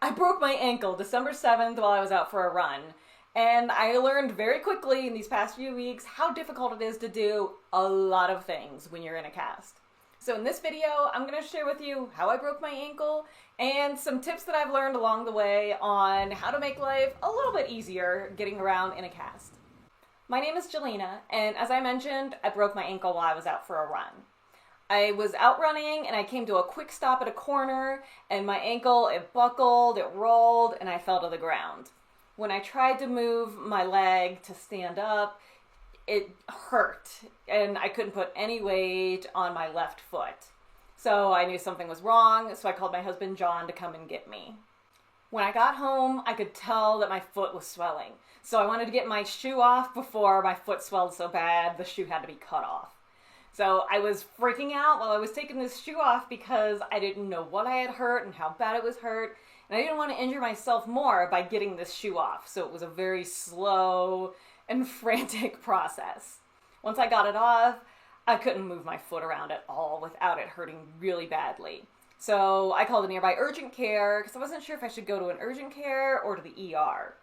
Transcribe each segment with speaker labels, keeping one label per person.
Speaker 1: I broke my ankle December 7th while I was out for a run. And I learned very quickly in these past few weeks how difficult it is to do a lot of things when you're in a cast. So in this video, I'm going to share with you how I broke my ankle and some tips that I've learned along the way on how to make life a little bit easier getting around in a cast. My name is Jelena, and as I mentioned, I broke my ankle while I was out for a run. I was out running and I came to a quick stop at a corner and my ankle, it buckled, it rolled, and I fell to the ground. When I tried to move my leg to stand up, it hurt and I couldn't put any weight on my left foot. So I knew something was wrong, so I called my husband John to come and get me. When I got home, I could tell that my foot was swelling. So I wanted to get my shoe off before my foot swelled so bad the shoe had to be cut off. So I was freaking out while I was taking this shoe off because I didn't know what I had hurt and how bad it was hurt. And I didn't want to injure myself more by getting this shoe off. So it was a very slow and frantic process. Once I got it off, I couldn't move my foot around at all without it hurting really badly. So I called a nearby urgent care because I wasn't sure if I should go to an urgent care or to the ER.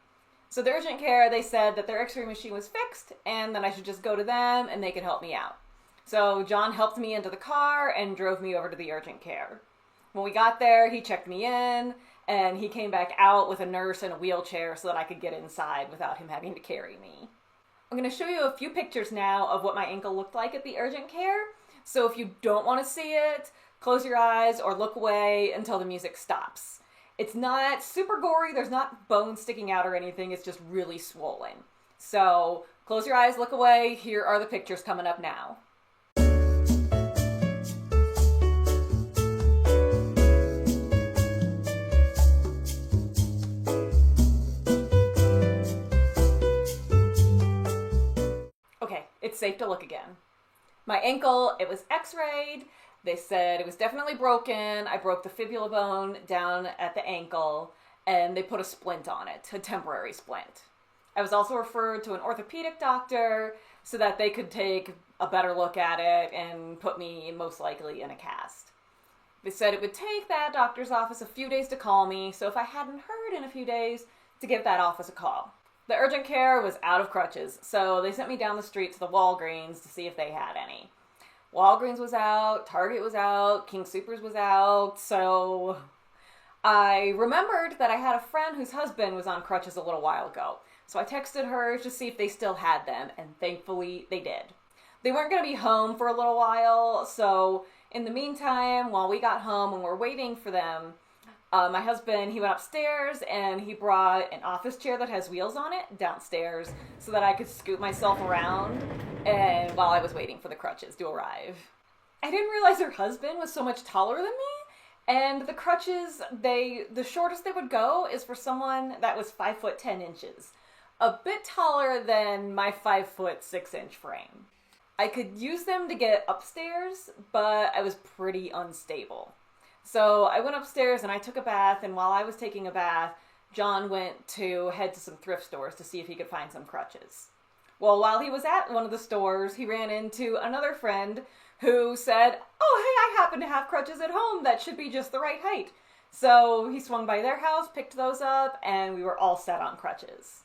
Speaker 1: So the urgent care, they said that their x-ray machine was fixed and that I should just go to them and they could help me out. So John helped me into the car and drove me over to the urgent care. When we got there, he checked me in and he came back out with a nurse in a wheelchair so that I could get inside without him having to carry me. I'm going to show you a few pictures now of what my ankle looked like at the urgent care. So if you don't want to see it, close your eyes or look away until the music stops. It's not super gory, there's not bones sticking out or anything, it's just really swollen. So close your eyes, look away, here are the pictures coming up now. Okay, it's safe to look again. My ankle, it was x-rayed. They said it was definitely broken. I broke the fibula bone down at the ankle and they put a splint on it, a temporary splint. I was also referred to an orthopedic doctor so that they could take a better look at it and put me most likely in a cast. They said it would take that doctor's office a few days to call me, so if I hadn't heard in a few days, to give that office a call. The urgent care was out of crutches, so they sent me down the street to the Walgreens to see if they had any. Walgreens was out, Target was out, King Soopers was out, so I remembered that I had a friend whose husband was on crutches a little while ago. So I texted her to see if they still had them, and thankfully they did. They weren't going to be home for a little while, so in the meantime, while we got home and we're waiting for them, my husband, he went upstairs and he brought an office chair that has wheels on it downstairs so that I could scoot myself around and while I was waiting for the crutches to arrive. I didn't realize her husband was so much taller than me, and the crutches, the shortest they would go is for someone that was 5'10". A bit taller than my 5'6" frame. I could use them to get upstairs, but I was pretty unstable. So I went upstairs and I took a bath, and while I was taking a bath, John went to head to some thrift stores to see if he could find some crutches. Well, while he was at one of the stores, he ran into another friend who said, "Oh, hey, I happen to have crutches at home that should be just the right height." So he swung by their house, picked those up, and we were all set on crutches.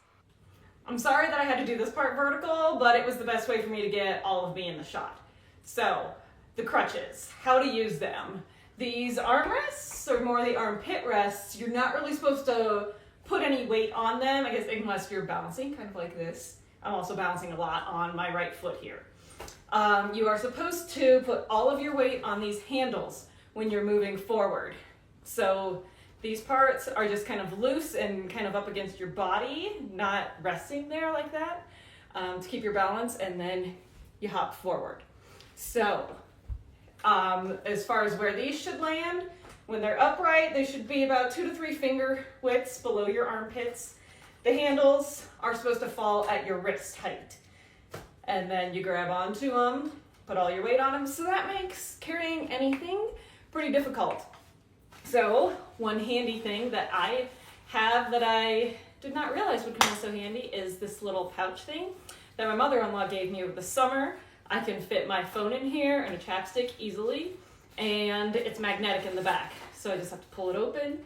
Speaker 1: I'm sorry that I had to do this part vertical, but it was the best way for me to get all of me in the shot. So, the crutches, how to use them. These armrests, or more the armpit rests, you're not really supposed to put any weight on them, I guess, unless you're balancing, kind of like this. I'm also balancing a lot on my right foot here. You are supposed to put all of your weight on these handles when you're moving forward. So these parts are just kind of loose and kind of up against your body, not resting there like that, to keep your balance, and then you hop forward. So, as far as where these should land, when they're upright, they should be about 2 to 3 finger widths below your armpits. The handles are supposed to fall at your wrist height. And then you grab onto them, put all your weight on them, so that makes carrying anything pretty difficult. So, one handy thing that I have that I did not realize would come in so handy is this little pouch thing that my mother-in-law gave me over the summer. I can fit my phone in here and a chapstick easily, and it's magnetic in the back. So I just have to pull it open,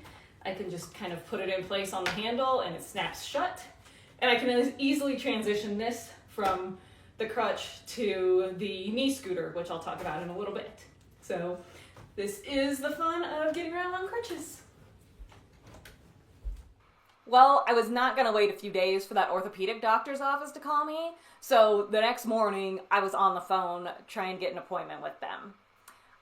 Speaker 2: I can just kind of put it in place on the handle and it snaps shut. And I can easily transition this from the crutch to the knee scooter, which I'll talk about in a little bit. So this is the fun of getting around on crutches.
Speaker 1: Well, I was not going to wait a few days for that orthopedic doctor's office to call me, so the next morning I was on the phone trying to get an appointment with them.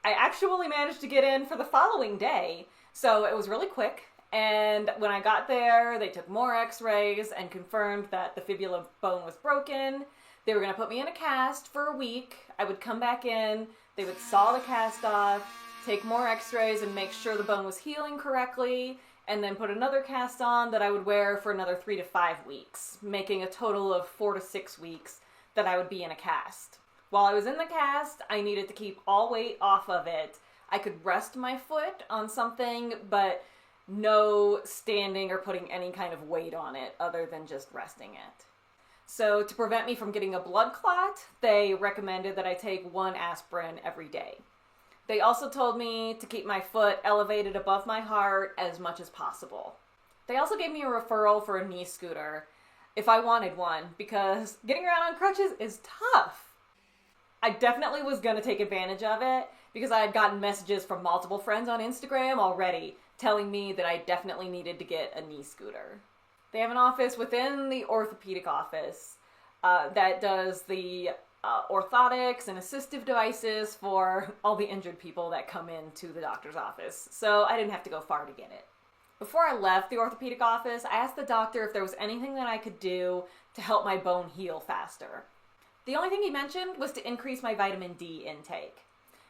Speaker 1: I actually managed to get in for the following day, so it was really quick, and when I got there, they took more x-rays and confirmed that the fibula bone was broken. They were going to put me in a cast for a week. I would come back in, they would saw the cast off, take more x-rays and make sure the bone was healing correctly, and then put another cast on that I would wear for another 3 to 5 weeks, making a total of 4 to 6 weeks that I would be in a cast. While I was in the cast, I needed to keep all weight off of it. I could rest my foot on something, but no standing or putting any kind of weight on it other than just resting it. So to prevent me from getting a blood clot, they recommended that I take 1 aspirin every day. They also told me to keep my foot elevated above my heart as much as possible. They also gave me a referral for a knee scooter if I wanted one, because getting around on crutches is tough. I definitely was going to take advantage of it because I had gotten messages from multiple friends on Instagram already telling me that I definitely needed to get a knee scooter. They have an office within the orthopedic office that does the orthotics and assistive devices for all the injured people that come into the doctor's office, so I didn't have to go far to get it. Before I left the orthopedic office, I asked the doctor if there was anything that I could do to help my bone heal faster. The only thing he mentioned was to increase my vitamin D intake.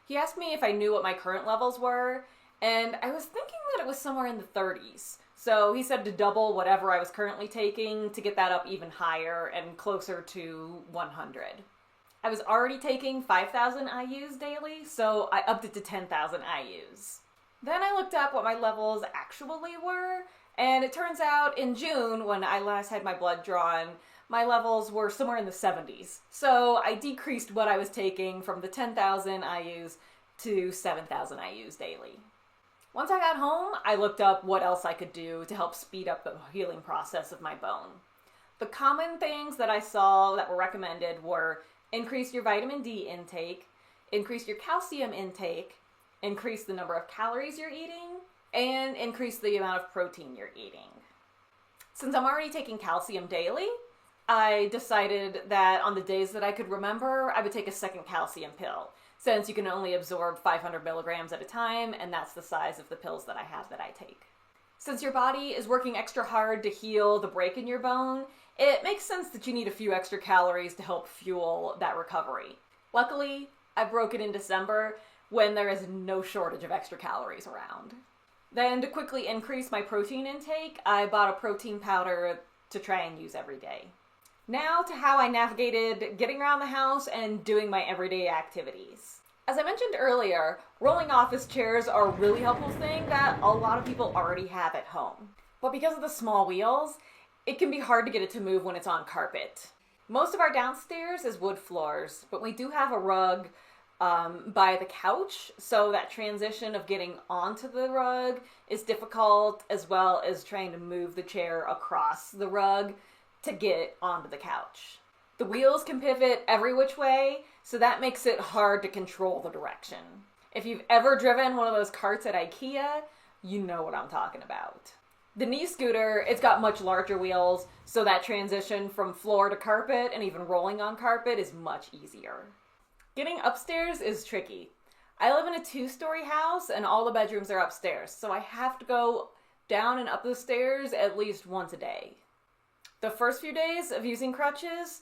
Speaker 1: He asked me if I knew what my current levels were, and I was thinking that it was somewhere in the 30s. So he said to double whatever I was currently taking to get that up even higher and closer to 100. I was already taking 5,000 IUs daily, so I upped it to 10,000 IUs. Then I looked up what my levels actually were, and it turns out in June, when I last had my blood drawn, my levels were somewhere in the 70s. So I decreased what I was taking from the 10,000 IUs to 7,000 IUs daily. Once I got home, I looked up what else I could do to help speed up the healing process of my bone. The common things that I saw that were recommended were increase your vitamin D intake, increase your calcium intake, increase the number of calories you're eating, and increase the amount of protein you're eating. Since I'm already taking calcium daily, I decided that on the days that I could remember, I would take a second calcium pill, since you can only absorb 500 milligrams at a time, and that's the size of the pills that I have that I take. Since your body is working extra hard to heal the break in your bone, it makes sense that you need a few extra calories to help fuel that recovery. Luckily, I broke it in December when there is no shortage of extra calories around. Then to quickly increase my protein intake, I bought a protein powder to try and use every day. Now to how I navigated getting around the house and doing my everyday activities. As I mentioned earlier, rolling office chairs are a really helpful thing that a lot of people already have at home. But because of the small wheels, it can be hard to get it to move when it's on carpet. Most of our downstairs is wood floors, but we do have a rug by the couch, so that transition of getting onto the rug is difficult, as well as trying to move the chair across the rug to get onto the couch. The wheels can pivot every which way, so that makes it hard to control the direction. If you've ever driven one of those carts at IKEA, you know what I'm talking about. The knee scooter, it's got much larger wheels, so that transition from floor to carpet and even rolling on carpet is much easier. Getting upstairs is tricky. I live in a 2-story house and all the bedrooms are upstairs, so I have to go down and up the stairs at least once a day. The first few days of using crutches,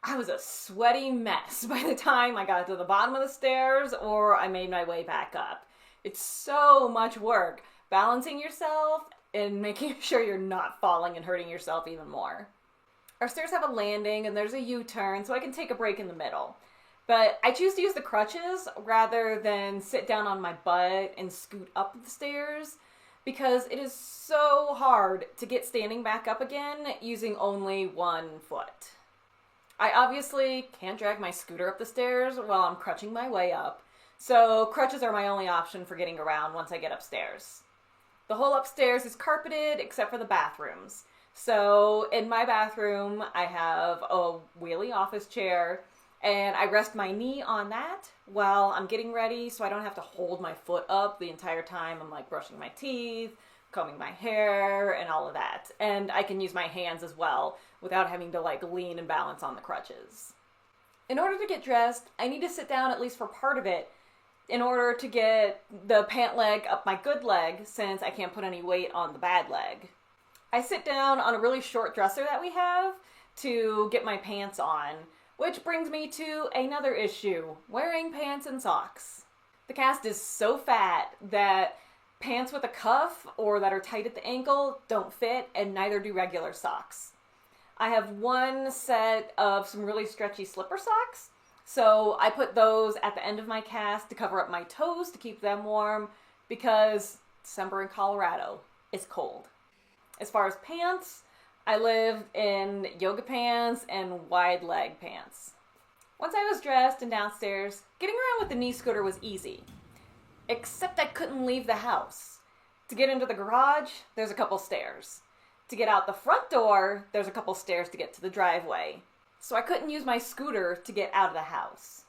Speaker 1: I was a sweaty mess by the time I got to the bottom of the stairs or I made my way back up. It's so much work balancing yourself and making sure you're not falling and hurting yourself even more. Our stairs have a landing and there's a U-turn, so I can take a break in the middle. But I choose to use the crutches rather than sit down on my butt and scoot up the stairs because it is so hard to get standing back up again using only one foot. I obviously can't drag my scooter up the stairs while I'm crutching my way up, so crutches are my only option for getting around once I get upstairs. The whole upstairs is carpeted except for the bathrooms. So in my bathroom, I have a wheelie office chair, and I rest my knee on that while I'm getting ready so I don't have to hold my foot up the entire time I'm like brushing my teeth, combing my hair, and all of that. And I can use my hands as well without having to like lean and balance on the crutches. In order to get dressed, I need to sit down at least for part of it in order to get the pant leg up my good leg since I can't put any weight on the bad leg. I sit down on a really short dresser that we have to get my pants on, which brings me to another issue, wearing pants and socks. The cast is so fat that pants with a cuff or that are tight at the ankle don't fit, and neither do regular socks. I have one set of some really stretchy slipper socks, so I put those at the end of my cast to cover up my toes to keep them warm because December in Colorado is cold. As far as pants, I live in yoga pants and wide leg pants. Once I was dressed and downstairs, getting around with the knee scooter was easy. Except I couldn't leave the house. To get into the garage, there's a couple stairs. To get out the front door, there's a couple stairs to get to the driveway. So I couldn't use my scooter to get out of the house.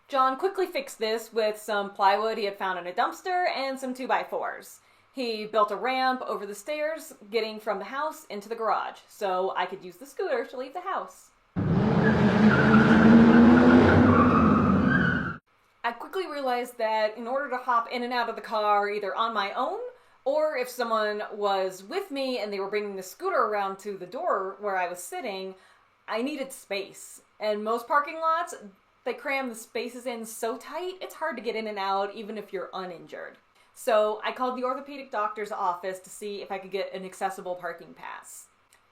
Speaker 1: John quickly fixed this with some plywood he had found in a dumpster and some 2x4s. He built a ramp over the stairs, getting from the house into the garage, so I could use the scooter to leave the house. I quickly realized that in order to hop in and out of the car either on my own, or if someone was with me and they were bringing the scooter around to the door where I was sitting, I needed space. And most parking lots, they cram the spaces in so tight, it's hard to get in and out even if you're uninjured. So I called the orthopedic doctor's office to see if I could get an accessible parking pass.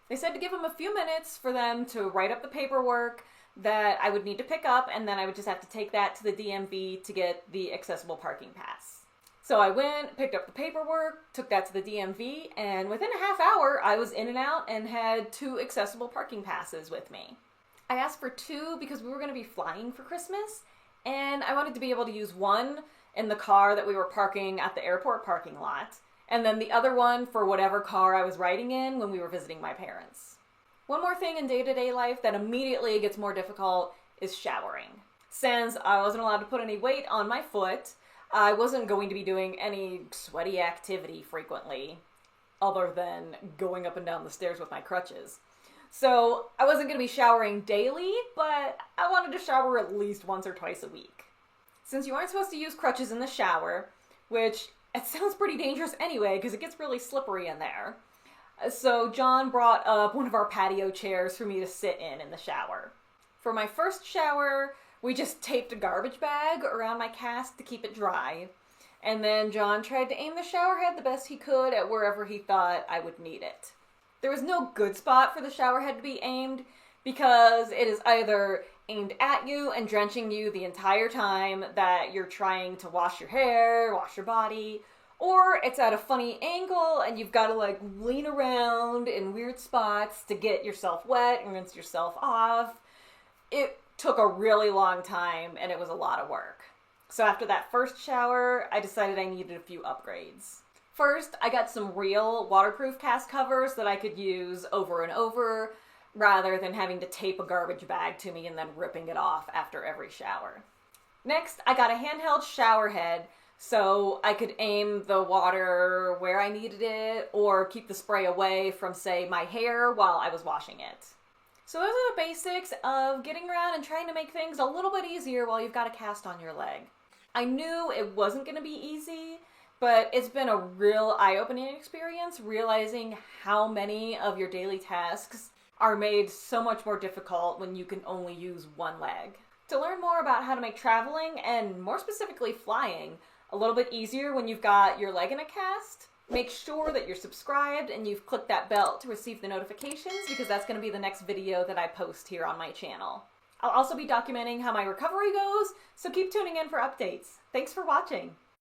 Speaker 1: They said to give them a few minutes for them to write up the paperwork that I would need to pick up, and then I would just have to take that to the DMV to get the accessible parking pass. So I went, picked up the paperwork, took that to the DMV, and within a half hour I was in and out and had 2 accessible parking passes with me. I asked for 2 because we were going to be flying for Christmas, and I wanted to be able to use one in the car that we were parking at the airport parking lot, and then the other one for whatever car I was riding in when we were visiting my parents. One more thing in day-to-day life that immediately gets more difficult is showering. Since I wasn't allowed to put any weight on my foot, I wasn't going to be doing any sweaty activity frequently, other than going up and down the stairs with my crutches. So I wasn't going to be showering daily, but I wanted to shower at least once or twice a week. Since you aren't supposed to use crutches in the shower, which it sounds pretty dangerous anyway because it gets really slippery in there, so John brought up one of our patio chairs for me to sit in the shower. For my first shower, we just taped a garbage bag around my cast to keep it dry, and then John tried to aim the shower head the best he could at wherever he thought I would need it. There was no good spot for the shower head to be aimed because it is either aimed at you and drenching you the entire time that you're trying to wash your hair, wash your body, or it's at a funny angle and you've got to like lean around in weird spots to get yourself wet and rinse yourself off. It took a really long time and it was a lot of work. So after that first shower, I decided I needed a few upgrades. First, I got some real waterproof cast covers that I could use over and over, rather than having to tape a garbage bag to me and then ripping it off after every shower. Next, I got a handheld shower head so I could aim the water where I needed it or keep the spray away from, say, my hair while I was washing it. So those are the basics of getting around and trying to make things a little bit easier while you've got a cast on your leg. I knew it wasn't going to be easy, but it's been a real eye-opening experience realizing how many of your daily tasks are made so much more difficult when you can only use one leg. To learn more about how to make traveling, and more specifically flying, a little bit easier when you've got your leg in a cast, make sure that you're subscribed and you've clicked that bell to receive the notifications because that's going to be the next video that I post here on my channel. I'll also be documenting how my recovery goes, so keep tuning in for updates. Thanks for watching.